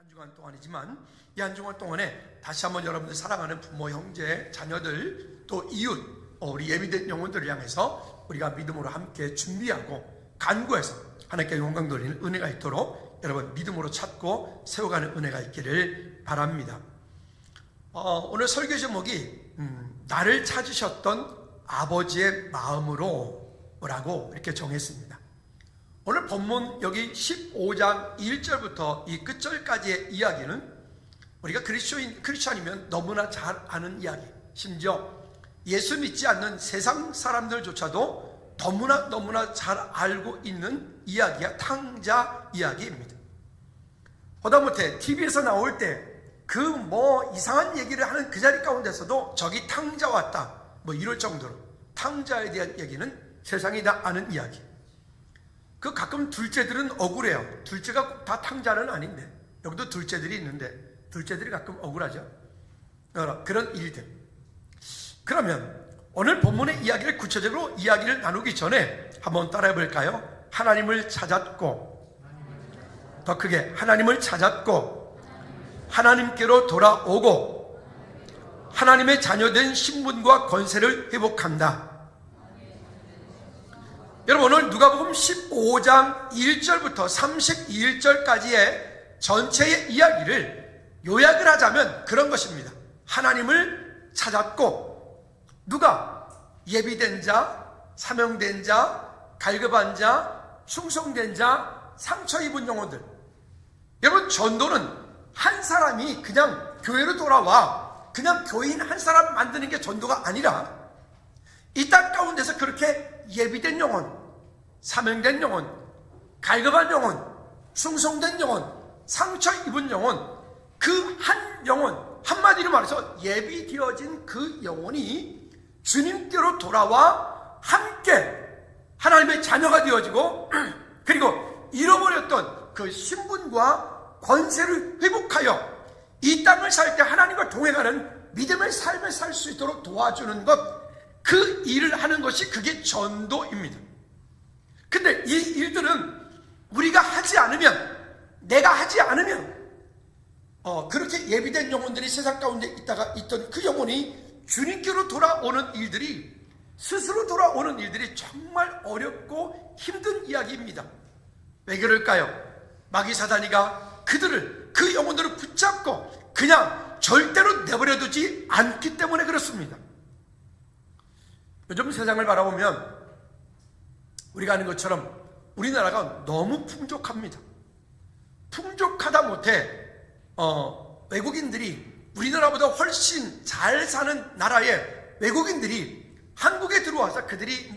한 주간 동안이지만 이 한 주간 동안에 다시 한번 여러분들 사랑하는 부모, 형제, 자녀들, 또 이웃, 우리 예비된 영혼들을 향해서 우리가 믿음으로 함께 준비하고 간구해서 하나님께 영광 돌리는 은혜가 있도록 여러분 믿음으로 찾고 세워가는 은혜가 있기를 바랍니다. 오늘 설교 제목이 나를 찾으셨던 아버지의 마음으로 라고 이렇게 정했습니다. 오늘 본문 여기 15장 1절부터 이 끝절까지의 이야기는 우리가 크리스천이면 너무나 잘 아는 이야기, 심지어 예수 믿지 않는 세상 사람들조차도 너무나 잘 알고 있는 이야기야, 탕자 이야기입니다. 하다못해 TV에서 나올 때 그 이상한 얘기를 하는 그 자리 가운데서도 저기 탕자 왔다 이럴 정도로 탕자에 대한 얘기는 세상이 다 아는 이야기. 그 가끔 둘째들은 억울해요. 둘째가 꼭 다 탕자는 아닌데 여기도 둘째들이 있는데 둘째들이 가끔 억울하죠. 그런 일들. 그러면 오늘 본문의 이야기를 구체적으로 이야기를 나누기 전에 한번 따라해 볼까요? 하나님을 찾았고, 더 크게 하나님을 찾았고, 하나님께로 돌아오고, 하나님의 자녀된 신분과 권세를 회복한다. 여러분 오늘 누가복음 15장 1절부터 32절까지의 전체의 이야기를 요약을 하자면 그런 것입니다. 하나님을 찾았고, 누가? 예비된 자, 사명된 자, 갈급한 자, 충성된 자, 상처 입은 영혼들. 여러분 전도는 한 사람이 그냥 교회로 돌아와 그냥 교인 한 사람 만드는 게 전도가 아니라 이 땅 가운데서 그렇게 예비된 영혼, 사명된 영혼, 갈급한 영혼, 충성된 영혼, 상처 입은 영혼, 그 한 영혼, 한마디로 말해서 예비되어진 그 영혼이 주님께로 돌아와 함께 하나님의 자녀가 되어지고, 그리고 잃어버렸던 그 신분과 권세를 회복하여 이 땅을 살 때 하나님과 동행하는 믿음의 삶을 살 수 있도록 도와주는 것, 그 일을 하는 것이 그게 전도입니다. 근데 이 일들은 우리가 하지 않으면, 내가 하지 않으면 그렇게 예비된 영혼들이 세상 가운데 있던 그 영혼이 주님께로 돌아오는 일들이, 스스로 돌아오는 일들이 정말 어렵고 힘든 이야기입니다. 왜 그럴까요? 마귀 사단이가 그 영혼들을 붙잡고 그냥 절대로 내버려두지 않기 때문에 그렇습니다. 요즘 세상을 바라보면 우리가 아는 것처럼 우리나라가 너무 풍족합니다. 풍족하다 못해 외국인들이, 우리나라보다 훨씬 잘 사는 나라의 외국인들이 한국에 들어와서 그들이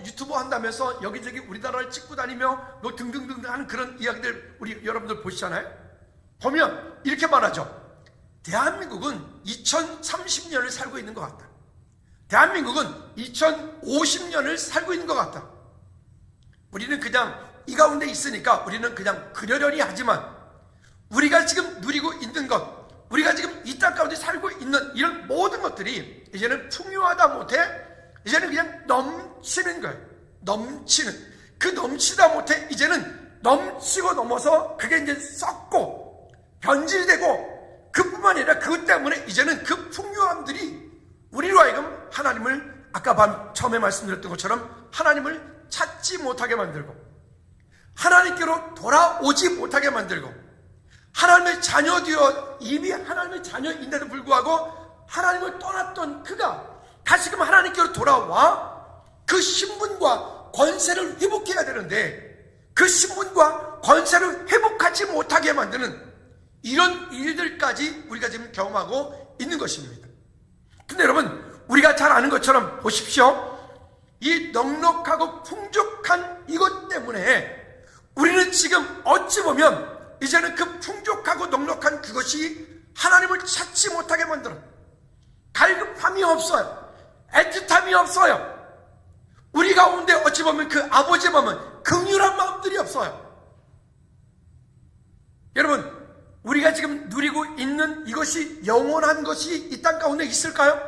유튜브 한다면서 여기저기 우리나라를 찍고 다니며 등등등 하는 그런 이야기들 우리 여러분들 보시잖아요. 보면 이렇게 말하죠. 대한민국은 2030년을 살고 있는 것 같다. 대한민국은 2050년을 살고 있는 것 같다. 우리는 그냥 이 가운데 있으니까 우리는 그냥 그러려니 하지만 우리가 지금 누리고 있는 것, 우리가 지금 이 땅 가운데 살고 있는 이런 모든 것들이 이제는 풍요하다 못해 이제는 그냥 넘치는 거예요. 넘치는. 그 넘치다 못해 이제는 넘치고 넘어서 그게 이제 썩고 변질되고, 그뿐만 아니라 그것 때문에 이제는 그 풍요함들이 우리로 하여금 하나님을, 아까 처음에 말씀드렸던 것처럼 하나님을 찾지 못하게 만들고, 하나님께로 돌아오지 못하게 만들고, 하나님의 자녀 되어 이미 하나님의 자녀인데도 불구하고 하나님을 떠났던 그가 다시금 하나님께로 돌아와 그 신분과 권세를 회복해야 되는데 그 신분과 권세를 회복하지 못하게 만드는 이런 일들까지 우리가 지금 경험하고 있는 것입니다. 근데 여러분 우리가 잘 아는 것처럼 보십시오. 이 넉넉하고 풍족한 이것 때문에 우리는 지금 어찌 보면 이제는 그 풍족하고 넉넉한 그것이 하나님을 찾지 못하게 만들어. 갈급함이 없어요. 애틋함이 없어요. 우리 가운데 어찌 보면 그 아버지의 마음은 긍휼한 마음들이 없어요. 여러분 우리가 지금 누리고 있는 이것이 영원한 것이 이 땅 가운데 있을까요?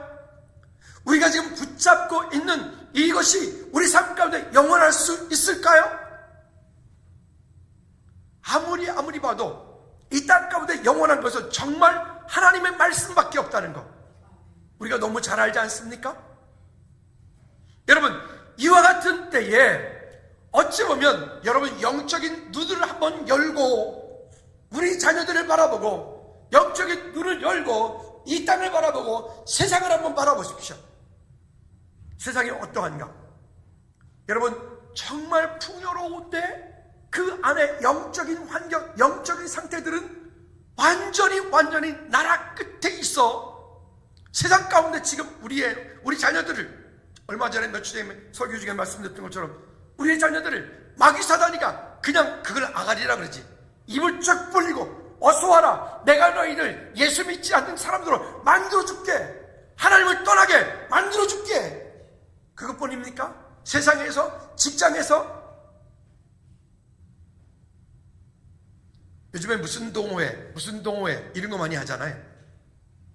우리가 지금 붙잡고 있는 이것이 우리 삶 가운데 영원할 수 있을까요? 아무리 봐도 이 땅 가운데 영원한 것은 정말 하나님의 말씀밖에 없다는 것, 우리가 너무 잘 알지 않습니까? 여러분, 이와 같은 때에 어찌 보면 여러분 영적인 눈을 한번 열고 우리 자녀들을 바라보고 영적인 눈을 열고 이 땅을 바라보고 세상을 한번 바라보십시오. 세상이 어떠한가? 여러분, 정말 풍요로운데 그 안에 영적인 환경, 영적인 상태들은 완전히 나라 끝에 있어. 세상 가운데 지금 우리 자녀들을, 얼마 전에 며칠 전에 설교 중에 말씀드렸던 것처럼 우리의 자녀들을 마귀 사단이가 그냥 그걸 아가리라 그러지, 입을 쫙 벌리고 어서 와라, 내가 너희를 예수 믿지 않는 사람들로 만들어줄게, 하나님을 떠나게 만들어줄게. 그것뿐입니까? 세상에서, 직장에서, 요즘에 무슨 동호회 이런 거 많이 하잖아요.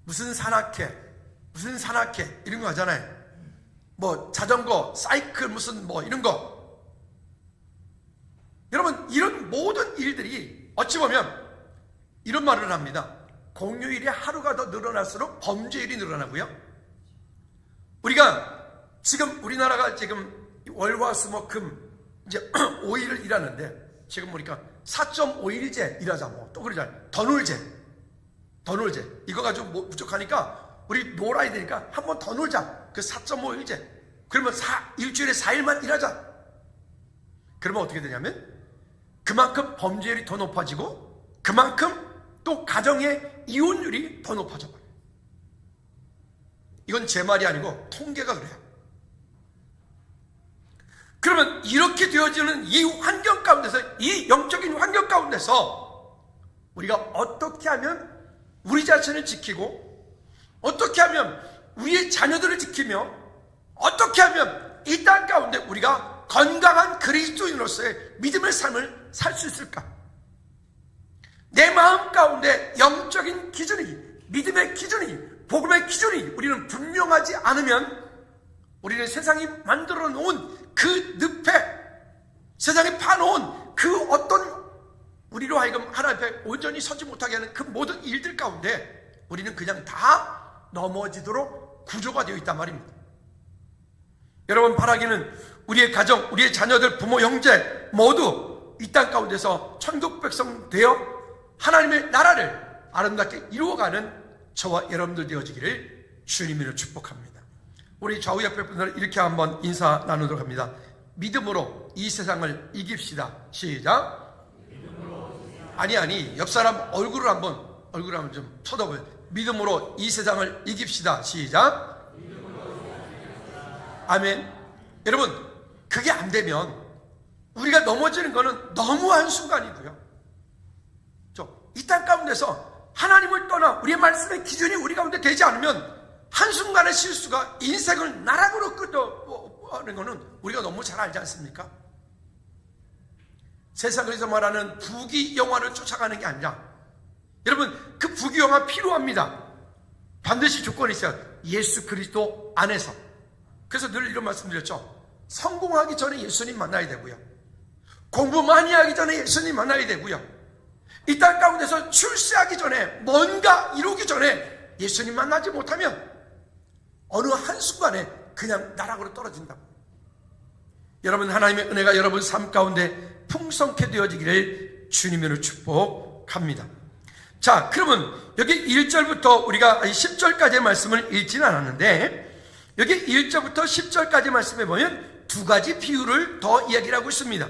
무슨 산악회 이런 거 하잖아요. 뭐 자전거, 사이클 무슨 뭐 이런 거. 여러분, 이런 모든 일들이 어찌 보면 이런 말을 합니다. 공휴일에 하루가 더 늘어날수록 범죄율이 늘어나고요. 우리가 지금 우리나라가 지금 월화수목금 이제 5일을 일하는데 지금 보니까 4.5일제 일하자, 뭐 또 그러잖아요. 더 놀제 이거 가지고 뭐 부족하니까 우리 놀아야 되니까 한 번 더 놀자. 그 4.5일제. 그러면 일주일에 4일만 일하자. 그러면 어떻게 되냐면 그만큼 범죄율이 더 높아지고 그만큼 또 가정의 이혼율이 더 높아져 버려요. 이건 제 말이 아니고 통계가 그래요. 그러면 이렇게 되어지는 이 환경 가운데서, 이 영적인 환경 가운데서 우리가 어떻게 하면 우리 자신을 지키고, 어떻게 하면 우리의 자녀들을 지키며, 어떻게 하면 이 땅 가운데 우리가 건강한 그리스도인으로서의 믿음의 삶을 살 수 있을까? 내 마음 가운데 영적인 기준이, 믿음의 기준이, 복음의 기준이 우리는 분명하지 않으면 우리는 세상이 만들어 놓은 그 늪에, 세상에 파놓은 그 어떤 우리로 하여금 하나님 앞에 온전히 서지 못하게 하는 그 모든 일들 가운데 우리는 그냥 다 넘어지도록 구조가 되어 있단 말입니다. 여러분, 바라기는 우리의 가정, 우리의 자녀들, 부모, 형제 모두 이 땅 가운데서 천국 백성 되어 하나님의 나라를 아름답게 이루어가는 저와 여러분들 되어지기를 주님으로 축복합니다. 우리 좌우 옆에 분들 이렇게 한번 인사 나누도록 합니다. 믿음으로 이 세상을 이깁시다. 시작. 아니 옆 사람 얼굴을 한번 좀 쳐다보세요. 믿음으로 이 세상을 이깁시다. 시작. 아멘. 여러분, 그게 안 되면 우리가 넘어지는 거는 너무 한순간이고요. 이 땅 가운데서 하나님을 떠나 우리의 말씀의 기준이 우리 가운데 되지 않으면 한순간의 실수가 인생을 나락으로 끌어가는 것은 우리가 너무 잘 알지 않습니까? 세상에서 말하는 부귀영화를 쫓아가는 게 아니라, 여러분, 그 부귀영화 필요합니다. 반드시 조건이 있어요. 예수 그리스도 안에서. 그래서 늘 이런 말씀 드렸죠. 성공하기 전에 예수님 만나야 되고요, 공부 많이 하기 전에 예수님 만나야 되고요, 이 땅 가운데서 출세하기 전에, 뭔가 이루기 전에 예수님 만나지 못하면 어느 한순간에 그냥 나락으로 떨어진다고. 여러분, 하나님의 은혜가 여러분 삶 가운데 풍성케 되어지기를 주님으로 축복합니다. 자, 그러면 여기 1절부터 우리가 10절까지의 말씀을 읽지는 않았는데, 여기 1절부터 10절까지 말씀에 보면 두 가지 비유를 더 이야기를 하고 있습니다.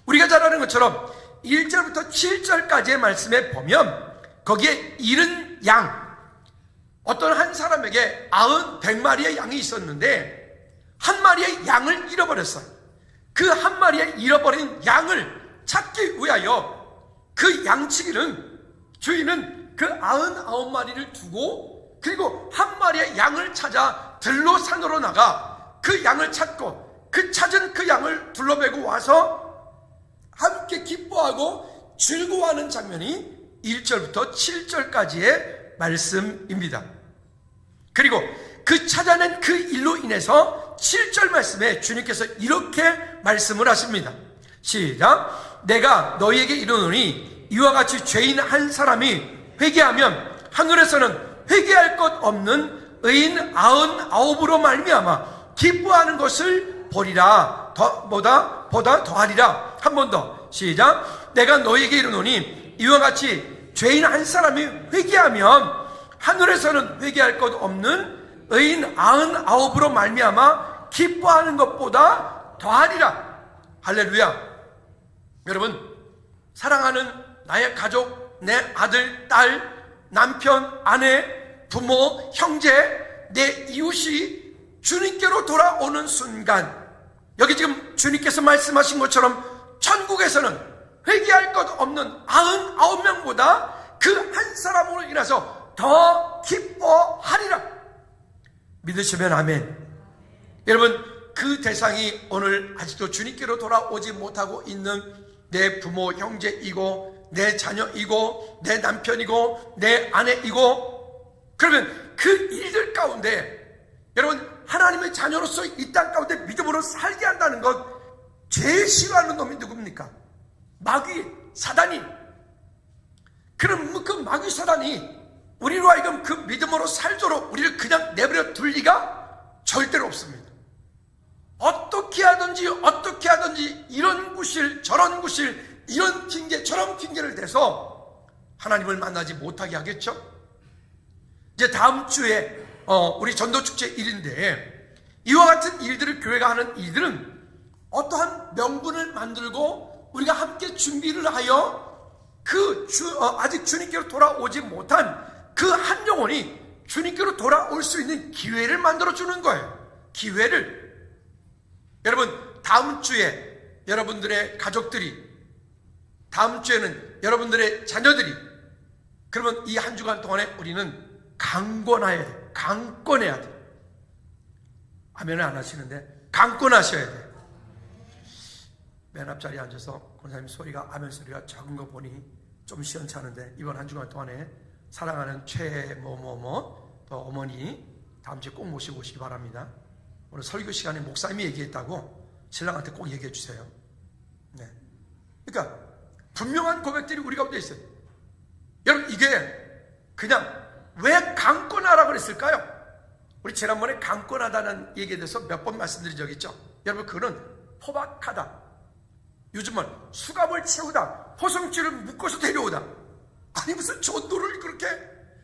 우리가 잘 아는 것처럼 1절부터 7절까지의 말씀에 보면 거기에 잃은 양, 어떤 한 사람에게 100마리의 양이 있었는데 한 마리의 양을 잃어버렸어요. 그 한 마리의 잃어버린 양을 찾기 위하여 그 양치기는, 주인은 그 99마리를 두고, 그리고 한 마리의 양을 찾아 들로 산으로 나가 그 양을 찾고, 그 찾은 그 양을 둘러매고 와서 함께 기뻐하고 즐거워하는 장면이 1절부터 7절까지의 말씀입니다. 그리고 그 찾아낸 그 일로 인해서 7절 말씀에 주님께서 이렇게 말씀을 하십니다. 시작. 내가 너희에게 이르노니 이와 같이 죄인 한 사람이 회개하면 하늘에서는 회개할 것 없는 의인 99으로 말미암아 기뻐하는 것을 보리라. 보다 더하리라. 한 번 더 시작. 내가 너희에게 이르노니 이와 같이 죄인 한 사람이 회개하면 하늘에서는 회개할 것 없는 의인 99으로 말미암아 기뻐하는 것보다 더하리라. 할렐루야. 여러분, 사랑하는 나의 가족, 내 아들, 딸, 남편, 아내, 부모, 형제, 내 이웃이 주님께로 돌아오는 순간, 여기 지금 주님께서 말씀하신 것처럼 천국에서는 회개할 것 없는 99명보다 그 한 사람으로 인해서 더 기뻐하리라. 믿으시면 아멘. 여러분, 그 대상이 오늘 아직도 주님께로 돌아오지 못하고 있는 내 부모, 형제이고 내 자녀이고 내 남편이고 내 아내이고, 그러면 그 일들 가운데 여러분, 하나님의 자녀로서 이 땅 가운데 믿음으로 살게 한다는 것, 제일 싫어하는 놈이 누굽니까? 마귀, 사단이. 그럼 그 마귀 사단이 우리로 하여금 그 믿음으로 살도록 우리를 그냥 내버려 둘 리가 절대로 없습니다. 어떻게 하든지 이런 구실 저런 구실, 이런 핑계 저런 핑계를 대서 하나님을 만나지 못하게 하겠죠. 이제 다음 주에 우리 전도축제 일인데, 이와 같은 일들을 교회가 하는 일들은 어떠한 명분을 만들고 우리가 함께 준비를 하여 아직 주님께로 돌아오지 못한 그 한 영혼이 주님께로 돌아올 수 있는 기회를 만들어주는 거예요. 기회를. 여러분, 다음 주에 여러분들의 가족들이, 다음 주에는 여러분들의 자녀들이, 그러면 이 한 주간 동안에 우리는 강권해야 돼. 강권해야 돼. 아멘을 안 하시는데 강권하셔야 돼. 맨 앞자리에 앉아서 권사님 소리가, 아멘 소리가 작은 거 보니 좀 시원찮은데, 이번 한 주간 동안에 사랑하는 또 어머니 다음 주에 꼭 모시고 오시기 바랍니다. 오늘 설교 시간에 목사님이 얘기했다고 신랑한테 꼭 얘기해 주세요. 네. 그러니까 분명한 고백들이 우리 가운데 있어요. 여러분, 이게 그냥 왜 강권하라고 그랬을까요? 우리 지난번에 강권하다는 얘기에 대해서 몇 번 말씀드린 적이 있죠. 여러분, 그거는 포박하다, 요즘은 수갑을 채우다, 포성줄을 묶어서 데려오다. 아니, 무슨 전도를 그렇게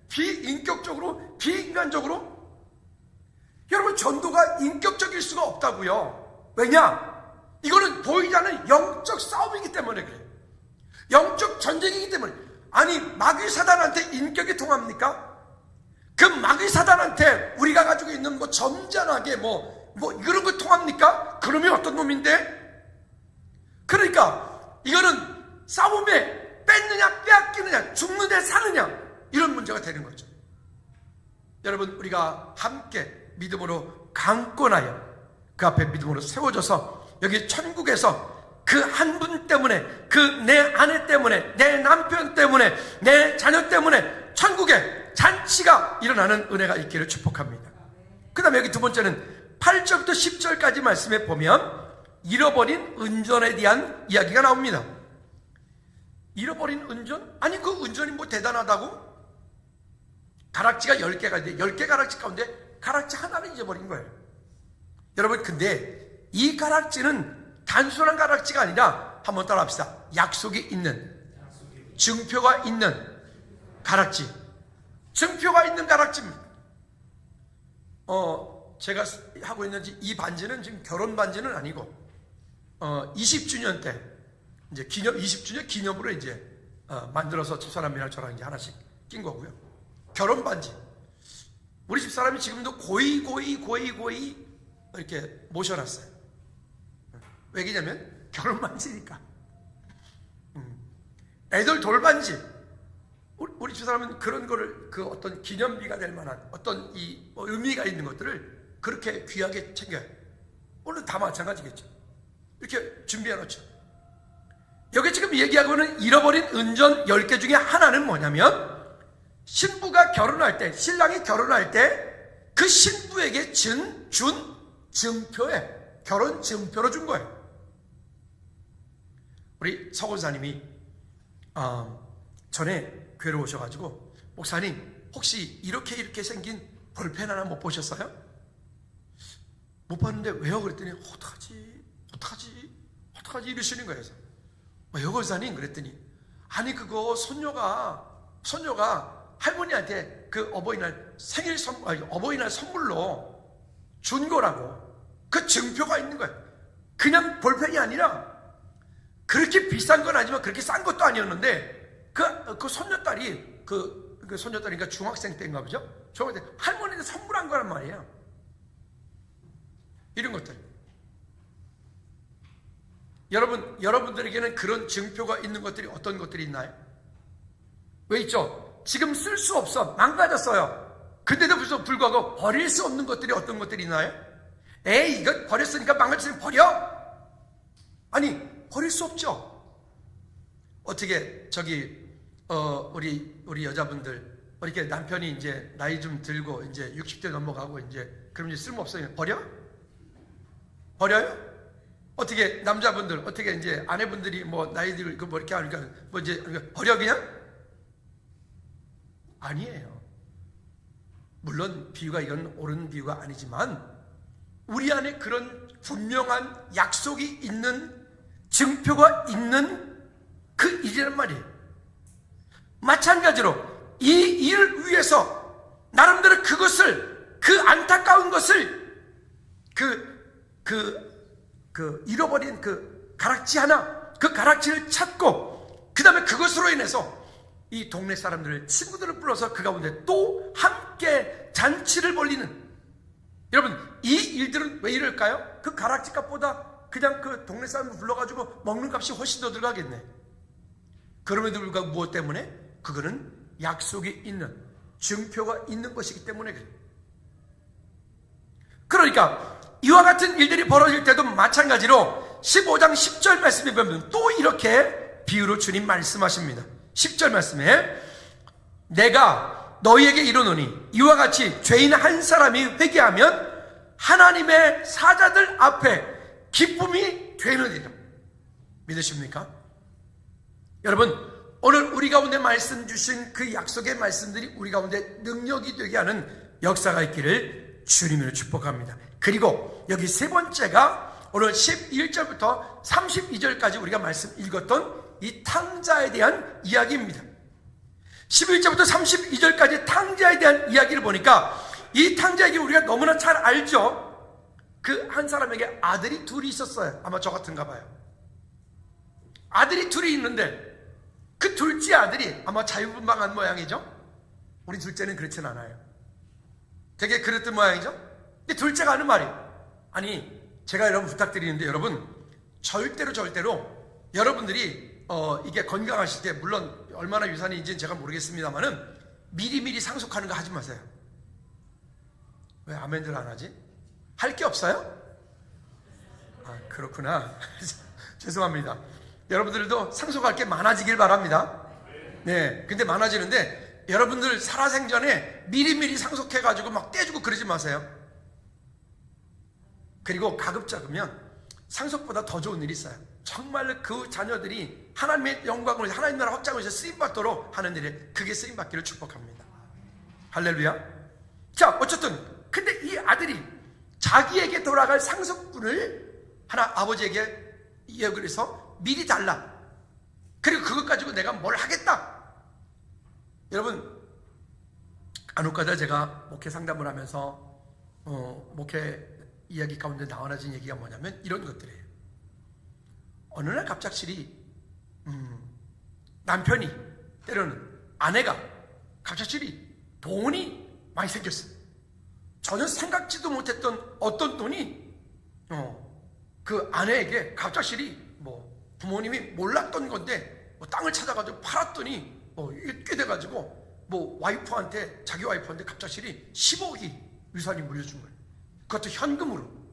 비인격적으로, 비인간적으로? 여러분, 전도가 인격적일 수가 없다고요. 왜냐? 이거는 보이지 않는 영적 싸움이기 때문에 그래요. 영적 전쟁이기 때문에. 아니, 마귀 사단한테 인격이 통합니까? 그 마귀 사단한테 우리가 가지고 있는 점잖하게 이런 거 통합니까? 그러면 어떤 놈인데? 그러니까 이거는 싸움에 뺏느냐 빼앗기느냐, 죽느냐 사느냐, 이런 문제가 되는 거죠. 여러분, 우리가 함께 믿음으로 강권하여 그 앞에 믿음으로 세워져서 여기 천국에서 그 한 분 때문에, 그 내 아내 때문에, 내 남편 때문에, 내 자녀 때문에 천국에 잔치가 일어나는 은혜가 있기를 축복합니다. 그 다음에 여기 두 번째는 8절부터 10절까지 말씀에 보면 잃어버린 은전에 대한 이야기가 나옵니다. 잃어버린 은전? 아니, 그 은전이 대단하다고? 가락지가 10개가 있는데 10개 가락지 가운데 가락지 하나를 잊어버린 거예요. 여러분, 근데 이 가락지는 단순한 가락지가 아니라, 한번 따라 합시다. 약속이 있는, 증표가 있는 가락지. 증표가 있는 가락지입니다. 제가 하고 있는 이 반지는 지금 결혼 반지는 아니고 20주년 때 이제 20주년 기념으로 이제 만들어서 집사람이랑 저랑 이제 하나씩 낀 거고요. 결혼 반지. 우리 집사람이 지금도 고이 이렇게 모셔놨어요. 왜냐면 결혼 반지니까. 애들 돌반지. 우리 집사람은 그런 거를, 그 어떤 기념비가 될 만한 어떤 의미가 있는 것들을 그렇게 귀하게 챙겨요. 오늘 다 마찬가지겠죠. 이렇게 준비해 놓죠. 여기 지금 얘기하고는 잃어버린 은전 10개 중에 하나는 뭐냐면, 신부가 결혼할 때, 신랑이 결혼할 때 그 신부에게 준 증표에, 결혼 증표로 준 거예요. 우리 서 권사님이 전에 교회로 오셔가지고 목사님 혹시 이렇게 생긴 볼펜 하나 못 보셨어요? 못 봤는데 왜요? 그랬더니 어떡하지 이러시는 거예요. 왜요 권사님? 그랬더니 아니 그거 손녀가 할머니한테 그 어버이날 어버이날 선물로 준 거라고. 그 증표가 있는 거예요. 그냥 볼펜이 아니라 그렇게 비싼 건 아니지만 그렇게 싼 것도 아니었는데 그 손녀딸이 그 손녀딸이니까 중학생 때인가 보죠? 중학생 때 할머니한테 선물한 거란 말이에요. 이런 것들. 여러분들에게는 그런 증표가 있는 것들이 어떤 것들이 있나요? 왜 있죠? 지금 쓸 수 없어. 망가졌어요. 근데도 불구하고 버릴 수 없는 것들이 어떤 것들이 있나요? 에이, 이거 버렸으니까 망가졌으니 버려? 아니, 버릴 수 없죠. 어떻게, 우리 여자분들, 이렇게 남편이 이제 나이 좀 들고, 이제 60대 넘어가고, 그럼 이제 쓸모없어요. 버려요? 어떻게, 남자분들, 어떻게 이제 아내분들이 나이 들고 이렇게 하니까, 버려 그냥? 아니에요. 물론 비유가 이건 옳은 비유가 아니지만 우리 안에 그런 분명한 약속이 있는 증표가 있는 그 일이란 말이에요. 마찬가지로 이 일을 위해서 나름대로 그것을 그 안타까운 것을 잃어버린 그 가락지 하나 그 가락지를 찾고 그 다음에 그것으로 인해서 이 동네 사람들을 친구들을 불러서 그 가운데 또 함께 잔치를 벌리는 여러분 이 일들은 왜 이럴까요? 그 가락지 값보다 그냥 그 동네 사람들 불러가지고 먹는 값이 훨씬 더 들어가겠네. 그럼에도 불구하고 무엇 때문에? 그거는 약속이 있는 증표가 있는 것이기 때문에 그래요. 그러니까 이와 같은 일들이 벌어질 때도 마찬가지로 15장 10절 말씀에 보면 또 이렇게 비유로 주님 말씀하십니다. 10절 말씀에 내가 너희에게 이르노니 이와 같이 죄인 한 사람이 회개하면 하나님의 사자들 앞에 기쁨이 되느니라. 믿으십니까? 여러분 오늘 우리 가운데 말씀 주신 그 약속의 말씀들이 우리 가운데 능력이 되게 하는 역사가 있기를 주님으로 축복합니다. 그리고 여기 세 번째가 오늘 11절부터 32절까지 우리가 말씀 읽었던 이 탕자에 대한 이야기입니다. 11절부터 32절까지 탕자에 대한 이야기를 보니까 이 탕자에게 우리가 너무나 잘 알죠. 그 한 사람에게 아들이 둘이 있었어요. 아마 저 같은가 봐요. 아들이 둘이 있는데 그 둘째 아들이 아마 자유분방한 모양이죠. 우리 둘째는 그렇진 않아요. 되게 그랬던 모양이죠. 근데 둘째가 하는 말이 아니 제가 여러분 부탁드리는데 여러분 절대로 여러분들이 이게 건강하실 때 물론 얼마나 유산인지는 제가 모르겠습니다만은 미리미리 상속하는 거 하지 마세요. 왜 아멘들 안 하지? 할 게 없어요? 아 그렇구나. 죄송합니다. 여러분들도 상속할 게 많아지길 바랍니다. 네, 근데 많아지는데 여러분들 살아생전에 미리미리 상속해가지고 막 떼주고 그러지 마세요. 그리고 가급적이면 상속보다 더 좋은 일이 있어요. 정말 그 자녀들이 하나님의 영광을 위해서 하나님 나라 확장을 위해서 쓰임받도록 하는 일에 그게 쓰임받기를 축복합니다. 할렐루야. 자 어쨌든 근데 이 아들이 자기에게 돌아갈 상속분을 하나 아버지에게 이야기를 해서 미리 달라. 그리고 그것 가지고 내가 뭘 하겠다. 여러분 간혹가다 제가 목회 상담을 하면서 목회 이야기 가운데 나와진 얘기가 뭐냐면 이런 것들이에요. 어느 날 갑작스레 남편이 때로는 아내가 갑작스레 돈이 많이 생겼어요. 전혀 생각지도 못했던 어떤 돈이 그 아내에게 갑작스레 부모님이 몰랐던 건데 땅을 찾아가지고 팔았더니 이게 꽤 돼가지고 자기 와이프한테 갑작스레 10억이 유산이 물려준 거예요. 그것도 현금으로.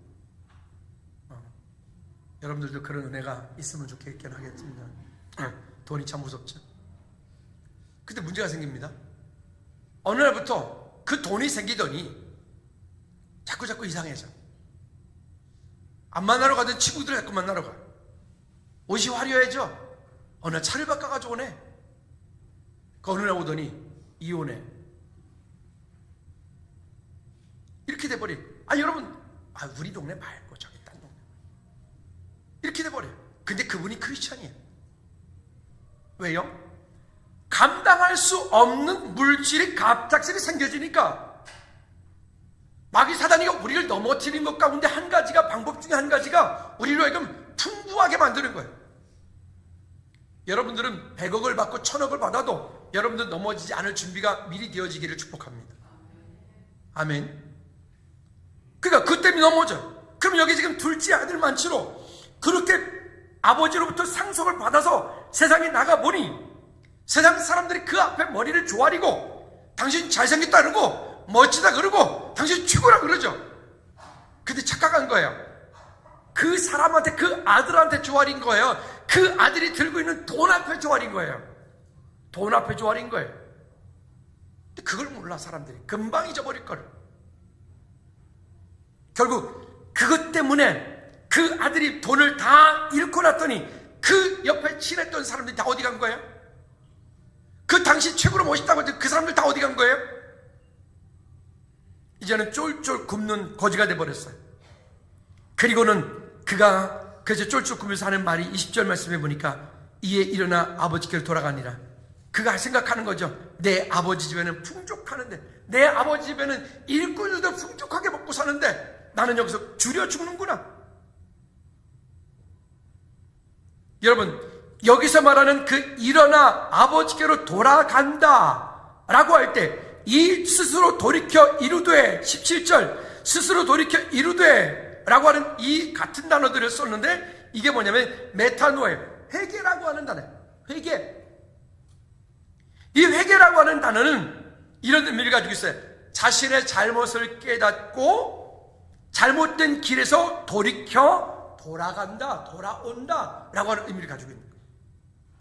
여러분들도 그런 은혜가 있으면 좋겠긴 하겠습니다. 돈이 참 무섭죠. 근데 문제가 생깁니다. 어느 날부터 그 돈이 생기더니 자꾸 이상해져. 안 만나러 가던 친구들을 자꾸 만나러 가. 옷이 화려해져. 어느 날 차를 바꿔가지고 오네. 그 어느 날 오더니 이혼해. 이렇게 돼버려. 여러분, 우리 동네 말고 저기 딴 동네. 이렇게 돼버려. 근데 그분이 크리스찬이에요. 왜요? 감당할 수 없는 물질이 갑작스레 생겨지니까 마귀 사단이가 우리를 넘어뜨린 것 가운데 한 가지가, 방법 중에 한 가지가 우리로 하여금 풍부하게 만드는 거예요. 여러분들은 100억을 받고 1000억을 받아도 여러분들 넘어지지 않을 준비가 미리 되어지기를 축복합니다. 아멘. 그러니까 그 때문에 넘어져. 그럼 여기 지금 둘째 아들 만치로 그렇게 아버지로부터 상속을 받아서 세상에 나가보니 세상 사람들이 그 앞에 머리를 조아리고 당신 잘생겼다 그러고 멋지다 그러고 당신 최고라 그러죠. 근데 착각한 거예요. 그 사람한테, 그 아들한테 조아린 거예요. 그 아들이 들고 있는 돈 앞에 조아린 거예요. 돈 앞에 조아린 거예요. 근데 그걸 몰라 사람들이. 금방 잊어버릴 거를. 결국 그것 때문에 그 아들이 돈을 다 잃고 났더니 그 옆에 친했던 사람들이 다 어디 간 거예요? 그 당시 최고로 멋있다고 그 사람들 다 어디 간 거예요? 이제는 쫄쫄 굶는 거지가 돼버렸어요. 그리고는 그가 그래서 쫄쫄 굶으면서 하는 말이 20절 말씀해 보니까 이에 일어나 아버지께로 돌아가니라. 그가 생각하는 거죠. 내 아버지 집에는 풍족하는데, 내 아버지 집에는 일꾼들도 풍족하게 먹고 사는데 나는 여기서 줄여 죽는구나. 여러분, 여기서 말하는 그 일어나 아버지께로 돌아간다 라고 할 때 이 스스로 돌이켜 이루되, 17절 스스로 돌이켜 이루되 라고 하는 이 같은 단어들을 썼는데 이게 뭐냐면 메타노예요. 회개라고 하는 단어예요. 회개. 이 회개라고 하는 단어는 이런 의미를 가지고 있어요. 자신의 잘못을 깨닫고 잘못된 길에서 돌이켜 돌아간다, 돌아온다 라고 하는 의미를 가지고 있는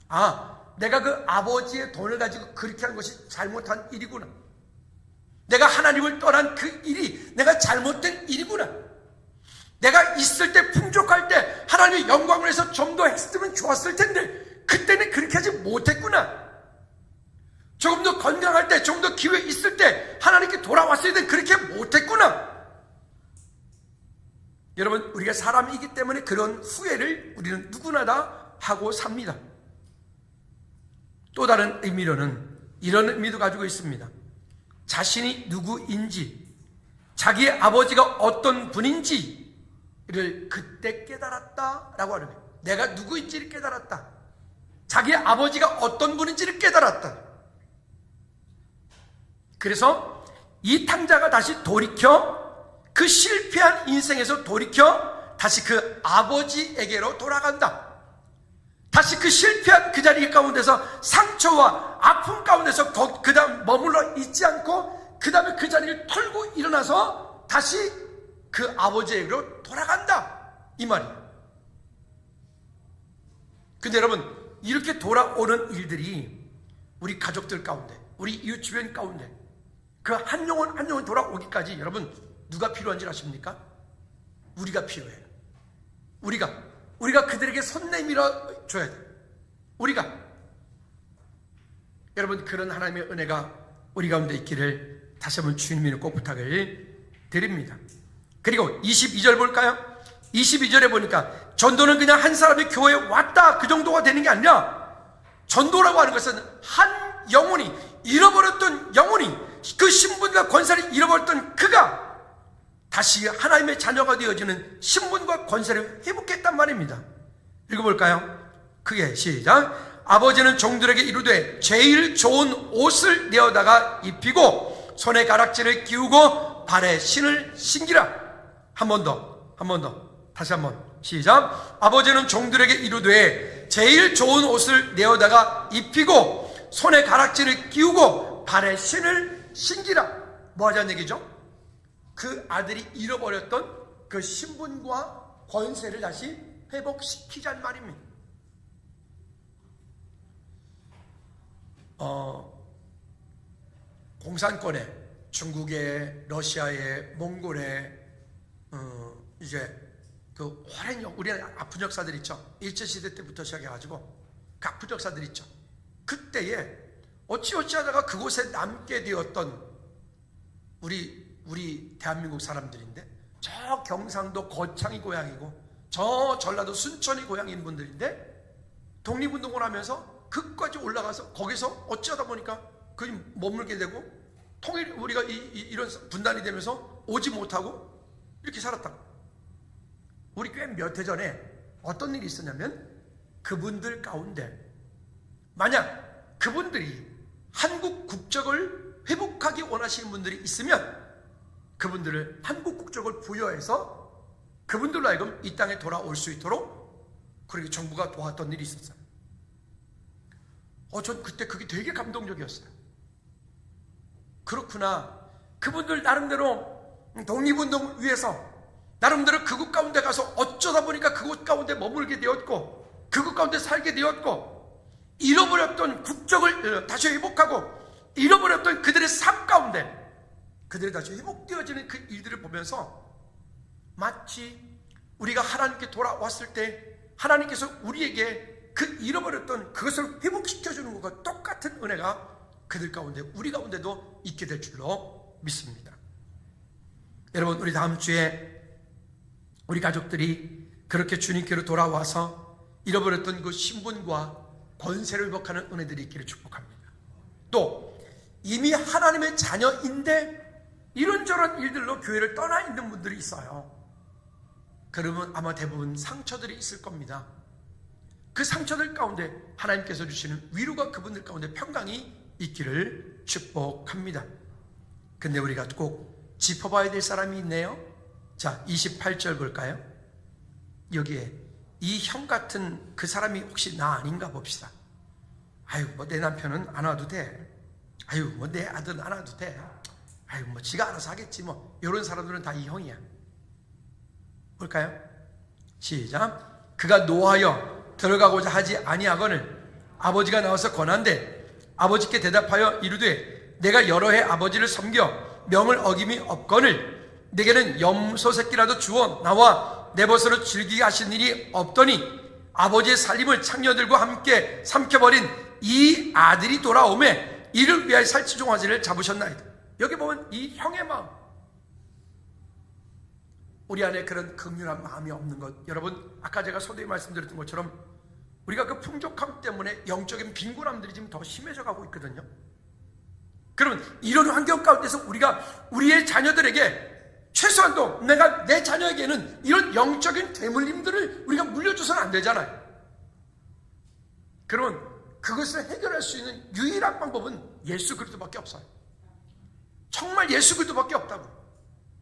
거예요. 내가 그 아버지의 돈을 가지고 그렇게 한 것이 잘못한 일이구나. 내가 하나님을 떠난 그 일이 내가 잘못된 일이구나. 내가 있을 때, 풍족할 때 하나님의 영광을 해서 좀 더 했으면 좋았을 텐데 그때는 그렇게 하지 못했구나. 조금 더 건강할 때, 조금 더 기회 있을 때 하나님께 돌아왔을 때 그렇게 못했구나. 여러분, 우리가 사람이기 때문에 그런 후회를 우리는 누구나 다 하고 삽니다. 또 다른 의미로는 이런 의미도 가지고 있습니다. 자신이 누구인지, 자기의 아버지가 어떤 분인지를 그때 깨달았다라고 하는 거예요. 내가 누구인지를 깨달았다. 자기의 아버지가 어떤 분인지를 깨달았다. 그래서 이 탕자가 다시 돌이켜 그 실패한 인생에서 돌이켜 다시 그 아버지에게로 돌아간다. 다시 그 실패한 그 자리 가운데서 상처와 아픔 가운데서 그 다음 머물러 있지 않고 그 다음에 그 자리를 털고 일어나서 다시 그 아버지에게로 돌아간다, 이 말이에요. 근데 여러분, 이렇게 돌아오는 일들이 우리 가족들 가운데, 우리 이웃 주변 가운데 그 한 영혼 한 영혼 돌아오기까지 여러분 누가 필요한지 아십니까? 우리가 필요해요. 우리가 그들에게 손 내밀어 줘야 돼요. 우리가. 여러분, 그런 하나님의 은혜가 우리 가운데 있기를 다시 한번 주님의 꼭 부탁을 드립니다. 그리고 22절 볼까요? 22절에 보니까 전도는 그냥 한 사람이 교회에 왔다 그 정도가 되는 게 아니라, 전도라고 하는 것은 한 영혼이, 잃어버렸던 영혼이, 그 신분과 권세를 잃어버렸던 그가 다시 하나님의 자녀가 되어지는 신분과 권세를 회복했단 말입니다. 읽어볼까요? 크게 시작. 아버지는 종들에게 이르되 제일 좋은 옷을 내어다가 입히고 손에 가락지를 끼우고 발에 신을 신기라. 한 번 더 다시 한 번 시작. 아버지는 종들에게 이르되 제일 좋은 옷을 내어다가 입히고 손에 가락지를 끼우고 발에 신을 신기라. 뭐 하자는 얘기죠? 그 아들이 잃어버렸던 그 신분과 권세를 다시 회복시키자는 말입니다. 공산권에, 중국에, 러시아에, 몽골에 이제 그 오랜 우리 아픈 역사들 있죠. 일제시대 때부터 시작해가지고 그 아픈 역사들 있죠. 그때에 어찌하다가 그곳에 남게 되었던 우리 대한민국 사람들인데, 저 경상도 거창이 고향이고 저 전라도 순천이 고향인 분들인데, 독립운동을 하면서 그까지 올라가서 거기서 어찌하다 보니까 거기 머물게 되고, 우리가 이런 분단이 되면서 오지 못하고 이렇게 살았다. 우리 꽤 몇 해 전에 어떤 일이 있었냐면, 그분들 가운데 만약 그분들이 한국 국적을 회복하기 원하시는 분들이 있으면 그분들을 한국 국적을 부여해서 그분들로 하여금 이 땅에 돌아올 수 있도록 그렇게 정부가 도왔던 일이 있었어요. 전 그때 그게 되게 감동적이었어요. 그렇구나. 그분들 나름대로 독립운동을 위해서 나름대로 그곳 가운데 가서 어쩌다 보니까 그곳 가운데 머물게 되었고, 그곳 가운데 살게 되었고, 잃어버렸던 국적을 다시 회복하고 잃어버렸던 그들의 삶 가운데 그들이 다시 회복되어지는 그 일들을 보면서 마치 우리가 하나님께 돌아왔을 때 하나님께서 우리에게 그 잃어버렸던 그것을 회복시켜주는 것과 똑같은 은혜가 그들 가운데, 우리 가운데도 있게 될 줄로 믿습니다. 여러분, 우리 다음 주에 우리 가족들이 그렇게 주님께로 돌아와서 잃어버렸던 그 신분과 권세를 회복하는 은혜들이 있기를 축복합니다. 또 이미 하나님의 자녀인데 이런저런 일들로 교회를 떠나 있는 분들이 있어요. 그러면 아마 대부분 상처들이 있을 겁니다. 그 상처들 가운데 하나님께서 주시는 위로가 그분들 가운데 평강이 있기를 축복합니다. 근데 우리가 꼭 짚어봐야 될 사람이 있네요. 자, 28절 볼까요? 여기에 이 형 같은 그 사람이 혹시 나 아닌가 봅시다. 아유, 뭐 내 남편은 안 와도 돼. 아유, 뭐 내 아들은 안 와도 돼. 아유, 뭐 지가 알아서 하겠지 뭐. 이런 사람들은 다 이 형이야. 볼까요? 시작. 그가 노하여 들어가고자 하지 아니하거늘 아버지가 나와서 권한대 아버지께 대답하여 이르되 내가 여러 해 아버지를 섬겨 명을 어김이 없거늘 내게는 염소 새끼라도 주어 나와 내 벗으로 즐기게 하신 일이 없더니 아버지의 살림을 창녀들과 함께 삼켜버린 이 아들이 돌아오매 이를 위하여 살찌종아지를 잡으셨나이다. 여기 보면 이 형의 마음, 우리 안에 그런 긍휼한 마음이 없는 것, 여러분 아까 제가 서두에 말씀드렸던 것처럼 우리가 그 풍족함 때문에 영적인 빈곤함들이 지금 더 심해져 가고 있거든요. 그러면 이런 환경 가운데서 우리가 우리의 자녀들에게 최소한도 내가 내 자녀에게는 이런 영적인 대물림들을 우리가 물려줘서는 안 되잖아요. 그러면 그것을 해결할 수 있는 유일한 방법은 예수 그리스도밖에 없어요. 정말 예수 그리스도밖에 없다고.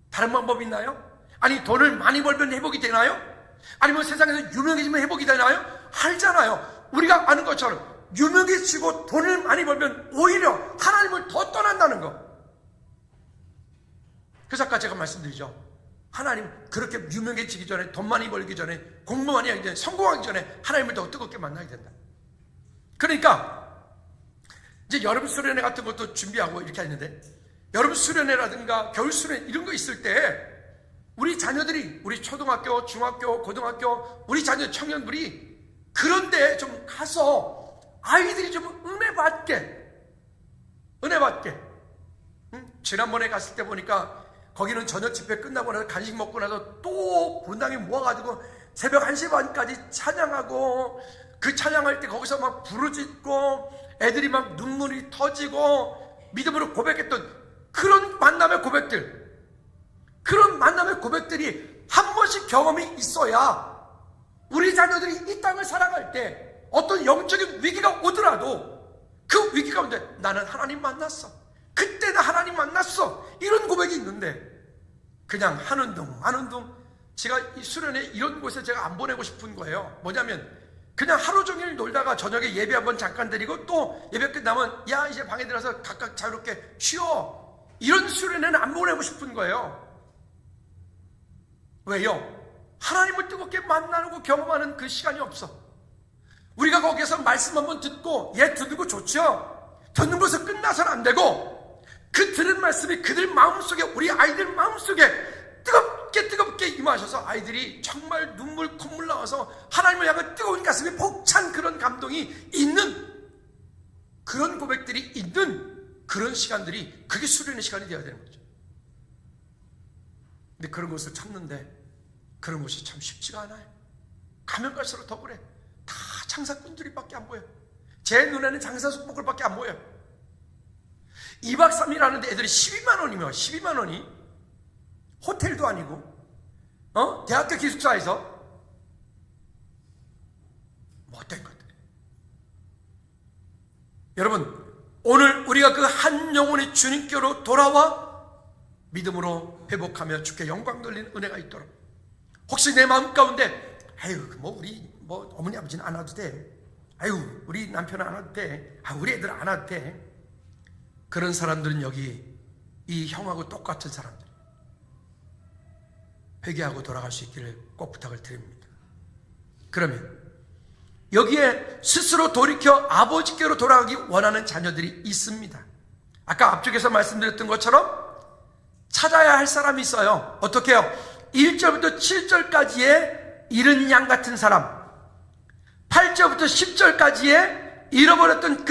다른 방법이 있나요? 아니 돈을 많이 벌면 회복이 되나요? 아니면 세상에서 유명해지면 회복이 되나요? 알잖아요. 우리가 아는 것처럼 유명해지고 돈을 많이 벌면 오히려 하나님을 더 떠난다는 거. 그래서 아까 제가 말씀드리죠. 하나님 그렇게 유명해지기 전에, 돈 많이 벌기 전에, 공부 많이 하기 전에, 성공하기 전에 하나님을 더 뜨겁게 만나야 된다. 그러니까 이제 여름 수련회 같은 것도 준비하고 이렇게 했는데, 여름 수련회라든가 겨울 수련회 이런 거 있을 때 우리 자녀들이, 우리 초등학교, 중학교, 고등학교, 우리 자녀 청년들이 그런데 좀 가서 아이들이 좀 은혜 받게. 지난번에 갔을 때 보니까 거기는 저녁 집회 끝나고 나서 간식 먹고 나서 또 본당에 모아가지고 새벽 1시 반까지 찬양하고, 그 찬양할 때 거기서 막 부르짖고 애들이 막 눈물이 터지고 믿음으로 고백했던 그런 만남의 고백들, 그런 만남의 고백들이 한 번씩 경험이 있어야 우리 자녀들이 이 땅을 살아갈 때 어떤 영적인 위기가 오더라도 그 위기 가운데 나는 하나님 만났어, 그때 나 하나님 만났어, 이런 고백이 있는데 그냥 하는 둥 제가 이 수련회 이런 곳에 제가 안 보내고 싶은 거예요. 뭐냐면 그냥 하루 종일 놀다가 저녁에 예배 한번 잠깐 드리고 또 예배 끝나면 야 이제 방에 들어서 각각 자유롭게 쉬어, 이런 수련회는 안 보내고 싶은 거예요. 왜요? 하나님을 뜨겁게 만나고 경험하는 그 시간이 없어. 우리가 거기에서 말씀 한번 듣고 듣는 거 좋죠. 듣는 것은 끝나서는 안 되고 그 들은 말씀이 그들 마음속에, 우리 아이들 마음속에 뜨겁게 임하셔서 아이들이 정말 눈물 콧물 나와서 하나님을 향한 뜨거운 가슴에 벅찬 그런 감동이 있는 그런 고백들이 있는 그런 시간들이 그게 수련의 시간이 되어야 되는 거죠. 근데 그런 것을 참는데 그런 것이 참 쉽지가 않아요. 가면 갈수록 더 그래. 다 장사꾼들이 밖에 안 보여. 제 눈에는 장사 숙복을밖에 안 보여요. 2박 3일 하는데 애들이 12만 원이면 12만 원이 호텔도 아니고 대학교 기숙사에서 못된 것들. 여러분, 오늘 우리가 그 한 영혼의 주님께로 돌아와 믿음으로 회복하며 주께 영광 돌리는 은혜가 있도록, 혹시 내 마음 가운데 아유 우리 어머니 아버지는 안 와도 돼, 아유 우리 남편은 안 와도 돼, 우리 애들 안 와도 돼, 그런 사람들은 여기 이 형하고 똑같은 사람들 회개하고 돌아갈 수 있기를 꼭 부탁을 드립니다. 그러면 여기에 스스로 돌이켜 아버지께로 돌아가기 원하는 자녀들이 있습니다. 아까 앞쪽에서 말씀드렸던 것처럼 찾아야 할 사람이 있어요. 어떻게 해요? 1절부터 7절까지의 잃은 양 같은 사람, 8절부터 10절까지의 잃어버렸던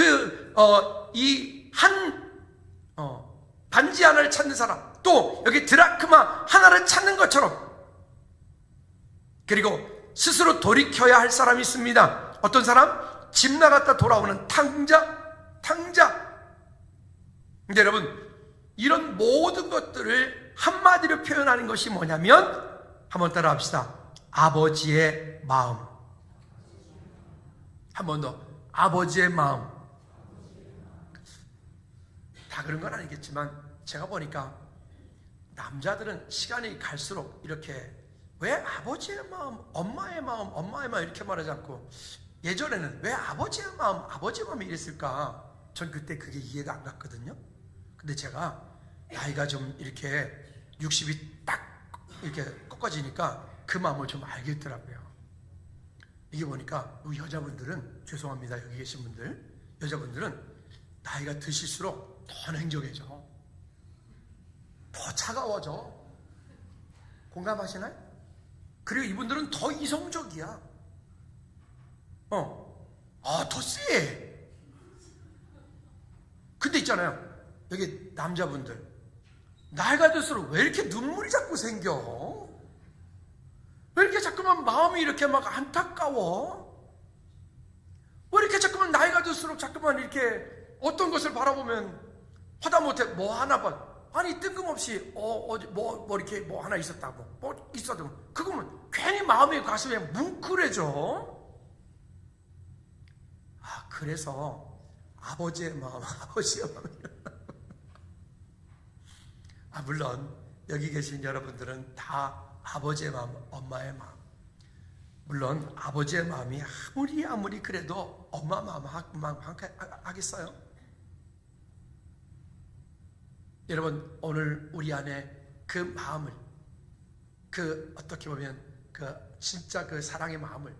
반지 하나를 찾는 사람, 또 여기 드라크마 하나를 찾는 것처럼, 그리고 스스로 돌이켜야 할 사람이 있습니다. 어떤 사람? 집 나갔다 돌아오는 탕자. 근데 여러분, 이런 모든 것들을 한마디로 표현하는 것이 뭐냐면, 한번 따라 합시다. 아버지의 마음. 한 번 더. 아버지의 마음. 다 그런 건 아니겠지만 제가 보니까 남자들은 시간이 갈수록 이렇게 왜 아버지의 마음, 엄마의 마음 이렇게 말하지 않고, 예전에는 왜 아버지의 마음이 이랬을까? 전 그때 그게 이해가 안 갔거든요. 근데 제가 나이가 좀 이렇게 60이 딱 이렇게 꺾어지니까 그 마음을 좀 알겠더라고요. 이게 보니까 우리 여자분들은, 죄송합니다 여기 계신 분들, 여자분들은 나이가 드실수록 더 냉정해져, 더 차가워져. 공감하시나요? 그리고 이분들은 더 이성적이야. 더 쎄. 근데 있잖아요, 여기 남자분들 나이가 들수록 왜 이렇게 눈물이 자꾸 생겨? 왜 이렇게 자꾸만 마음이 이렇게 막 안타까워? 왜 이렇게 자꾸만 나이가 들수록 자꾸만 이렇게 어떤 것을 바라보면 하다못해 뭐 하나 봐, 아니 뜬금없이 이렇게 뭐 하나 있었다고, 뭐 있어도 그거면 괜히 마음이 가슴에 뭉클해져. 그래서 아버지의 마음. 물론 여기 계신 여러분들은 다 아버지의 마음, 엄마의 마음. 물론 아버지의 마음이 아무리 그래도 엄마 마음 하겠어요? 여러분, 오늘 우리 안에 그 마음을, 어떻게 보면 진짜 사랑의 마음을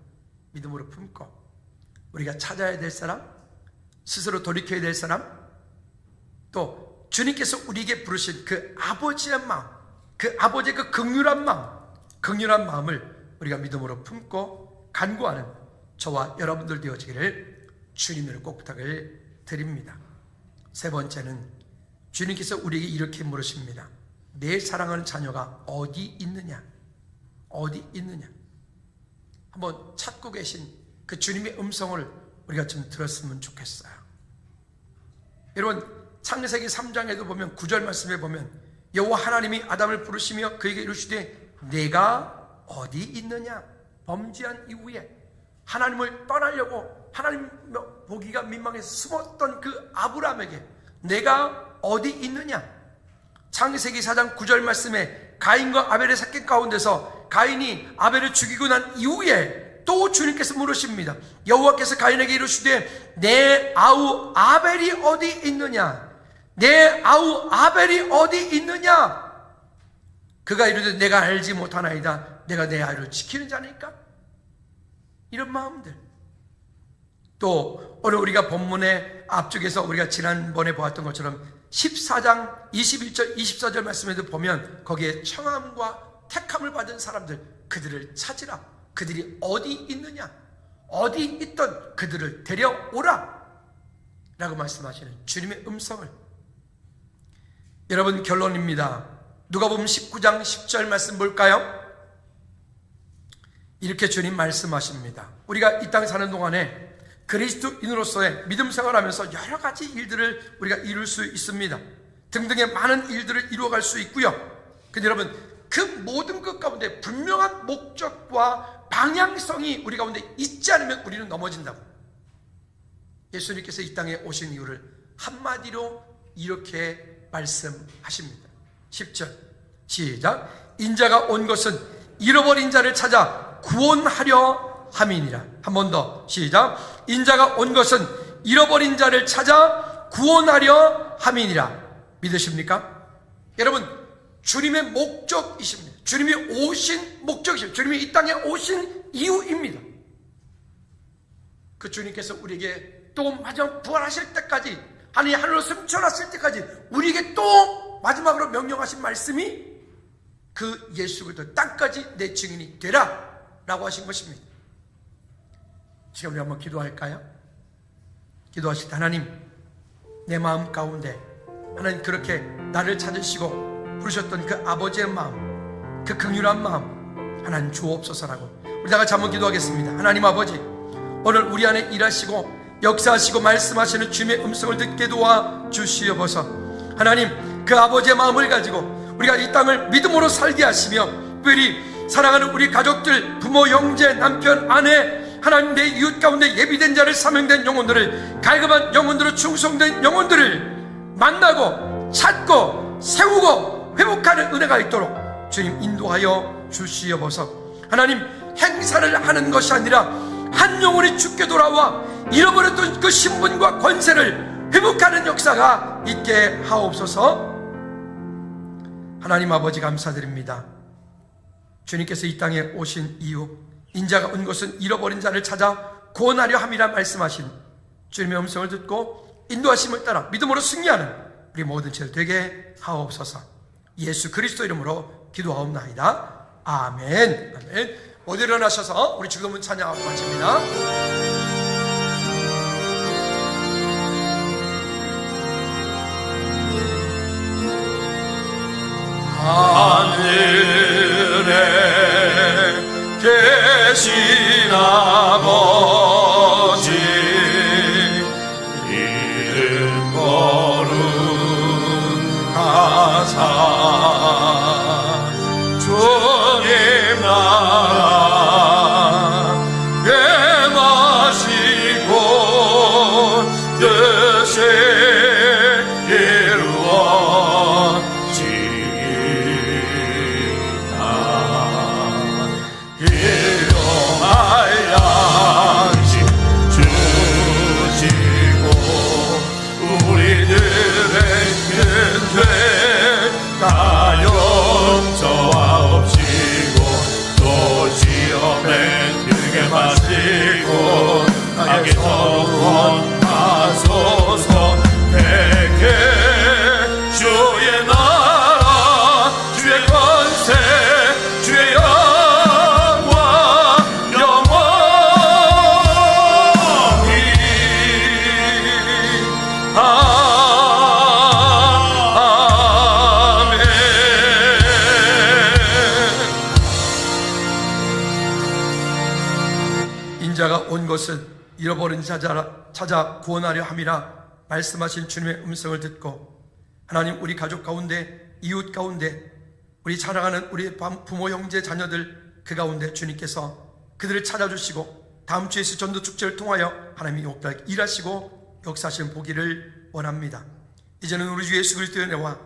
믿음으로 품고 우리가 찾아야 될 사람, 스스로 돌이켜야 될 사람, 또 주님께서 우리에게 부르신 그 아버지의 마음, 그 아버지의 그 긍휼한 마음을 우리가 믿음으로 품고 간구하는 저와 여러분들 되어지기를 주님으로 꼭 부탁을 드립니다. 세 번째는 주님께서 우리에게 이렇게 물으십니다. 내 사랑하는 자녀가 어디 있느냐? 어디 있느냐? 한번 찾고 계신 그 주님의 음성을 우리가 좀 들었으면 좋겠어요. 여러분, 창세기 3장에도 보면 9절 말씀에 보면 여호와 하나님이 아담을 부르시며 그에게 이르시되 내가 어디 있느냐? 범죄한 이후에 하나님을 떠나려고 하나님 보기가 민망해서 숨었던 그 아브라함에게 내가 어디 있느냐? 창세기 4장 9절 말씀에 가인과 아벨의 사건 가운데서 가인이 아벨을 죽이고 난 이후에 또 주님께서 물으십니다. 여호와께서 가인에게 이르시되 내 아우 아벨이 어디 있느냐? 내 아우 아벨이 어디 있느냐? 그가 이르되 내가 알지 못하나이다. 내가 내 아이를 지키는 자니까? 이런 마음들. 또 오늘 우리가 본문의 앞쪽에서 우리가 지난번에 보았던 것처럼 14장 21절 24절 말씀에도 보면 거기에 청함과 택함을 받은 사람들, 그들을 찾으라. 그들이 어디 있느냐? 어디 있던 그들을 데려오라. 라고 말씀하시는 주님의 음성을, 여러분 결론입니다. 누가복음 19장 10절 말씀 볼까요? 이렇게 주님 말씀하십니다. 우리가 이 땅 사는 동안에 그리스도인으로서의 믿음 생활하면서 여러 가지 일들을 우리가 이룰 수 있습니다. 등등의 많은 일들을 이루어갈 수 있고요. 근데 여러분, 그 모든 것 가운데 분명한 목적과 방향성이 우리 가운데 있지 않으면 우리는 넘어진다고. 예수님께서 이 땅에 오신 이유를 한마디로 이렇게 말씀하십니다. 10절 시작. 인자가 온 것은 잃어버린 자를 찾아 구원하려 함이니라. 한 번 더 시작. 인자가 온 것은 잃어버린 자를 찾아 구원하려 함이니라. 믿으십니까? 여러분, 주님의 목적이십니다. 주님이 오신 목적이십니다. 주님이 이 땅에 오신 이유입니다. 그 주님께서 우리에게 또 마지막 부활하실 때까지, 하나님 하늘로 승천하실 때까지 우리에게 또 마지막으로 명령하신 말씀이 그 예수 그리스도 땅까지 내 증인이 되라 라고 하신 것입니다. 지금 우리 한번 기도할까요? 기도하실 때, 하나님, 내 마음 가운데 하나님 그렇게 나를 찾으시고 부르셨던 그 아버지의 마음, 그 긍휼한 마음 하나님 주옵소서라고 우리 다 같이 한번 기도하겠습니다. 하나님 아버지, 오늘 우리 안에 일하시고 역사하시고 말씀하시는 주님의 음성을 듣게 도와주시옵소서. 하나님, 그 아버지의 마음을 가지고 우리가 이 땅을 믿음으로 살게 하시며, 특별히 사랑하는 우리 가족들, 부모, 형제, 남편, 아내, 하나님 내 이웃 가운데 예비된 자를, 사명된 영혼들을, 갈급한 영혼들을, 충성된 영혼들을 만나고 찾고 세우고 회복하는 은혜가 있도록 주님 인도하여 주시옵소서. 하나님, 행사를 하는 것이 아니라 한 영혼이 주께 돌아와 잃어버렸던 그 신분과 권세를 회복하는 역사가 있게 하옵소서. 하나님 아버지, 감사드립니다. 주님께서 이 땅에 오신 이유, 인자가 온 것은 잃어버린 자를 찾아 구원하려 함이라 말씀하신 주님의 음성을 듣고 인도하심을 따라 믿음으로 승리하는 우리 모든 죄를 되게 하옵소서. 예수 그리스도 이름으로 기도하옵나이다. 아멘. 아멘. 모두 일어나셔서 우리 주기도문 찬양하고 마칩니다. 하늘에 계신 아버지, 이름 거룩하사 주님 나라 임하시고 뜻이 하소서. 되게 주의 나라, 주의 권세, 주의 영광 영원히. 아멘. 인자가 온 것은 잃어버린 자 찾아 구원하려 함이라 말씀하신 주님의 음성을 듣고, 하나님 우리 가족 가운데, 이웃 가운데, 우리 사랑하는 우리 부모, 형제, 자녀들 그 가운데 주님께서 그들을 찾아주시고 다음 주에 있을 전도축제를 통하여 하나님이 목달 일하시고 역사하시는 보기를 원합니다. 이제는 우리 주 예수 그리스도의 은혜와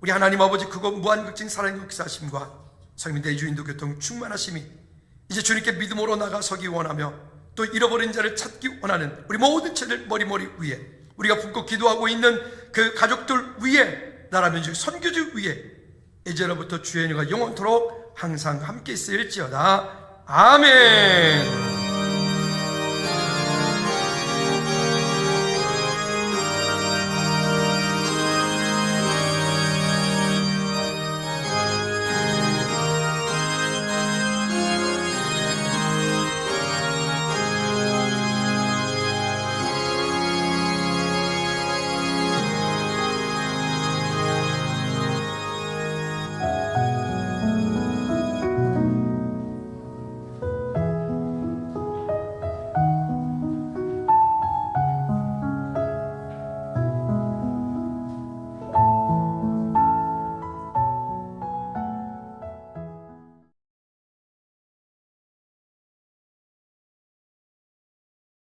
우리 하나님 아버지 크고 무한극진 사랑의 역사하심과 성령 대주인도 교통 충만하심이 이제 주님께 믿음으로 나가서기 원하며 또 잃어버린 자를 찾기 원하는 우리 모든 죄를 머리머리 위에, 우리가 품고 기도하고 있는 그 가족들 위에, 나라 민족 선교주 위에 이제로부터 주의 은혜가 영원토록 항상 함께 있을지어다. 아멘.